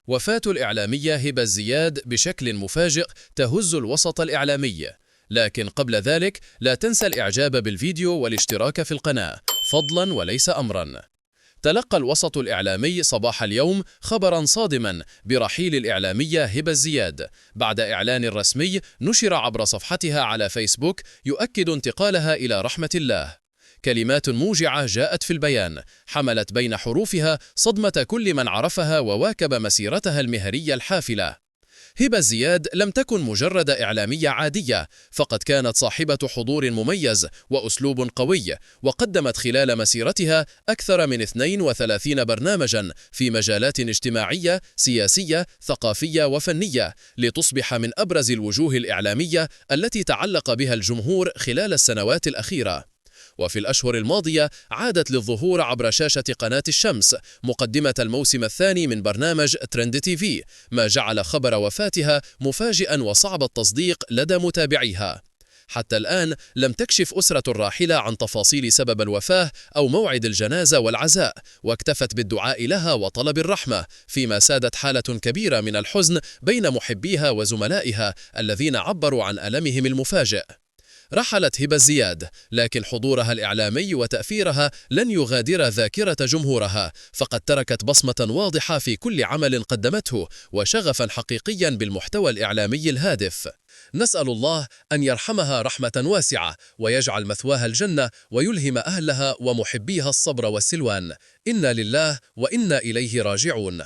وفاة الإعلامية هبة الزياد بشكل مفاجئ تهز الوسط الإعلامي، لكن قبل ذلك لا تنسى الإعجاب بالفيديو والاشتراك في القناة فضلاً وليس أمراً. تلقى الوسط الإعلامي صباح اليوم خبراً صادماً برحيل الإعلامية هبة الزياد بعد إعلان رسمي نشر عبر صفحتها على فيسبوك يؤكد انتقالها إلى رحمة الله. كلمات موجعة جاءت في البيان حملت بين حروفها صدمة كل من عرفها وواكب مسيرتها المهنية الحافلة. هبة الزياد لم تكن مجرد إعلامية عادية، فقد كانت صاحبة حضور مميز وأسلوب قوي، وقدمت خلال مسيرتها أكثر من 32 برنامجا في مجالات اجتماعية، سياسية، ثقافية وفنية، لتصبح من أبرز الوجوه الإعلامية التي تعلق بها الجمهور خلال السنوات الأخيرة. وفي الأشهر الماضية عادت للظهور عبر شاشة قناة الشمس مقدمة الموسم الثاني من برنامج ترند تي في، ما جعل خبر وفاتها مفاجئا وصعب التصديق لدى متابعيها. حتى الآن لم تكشف أسرة الراحلة عن تفاصيل سبب الوفاة أو موعد الجنازة والعزاء، واكتفت بالدعاء لها وطلب الرحمة، فيما سادت حالة كبيرة من الحزن بين محبيها وزملائها الذين عبروا عن ألمهم المفاجئ. رحلت هبة الزياد، لكن حضورها الإعلامي وتأثيرها لن يغادر ذاكرة جمهورها، فقد تركت بصمة واضحة في كل عمل قدمته وشغفا حقيقيا بالمحتوى الإعلامي الهادف. نسأل الله أن يرحمها رحمة واسعة ويجعل مثواها الجنة ويلهم أهلها ومحبيها الصبر والسلوان. إنا لله وإنا إليه راجعون.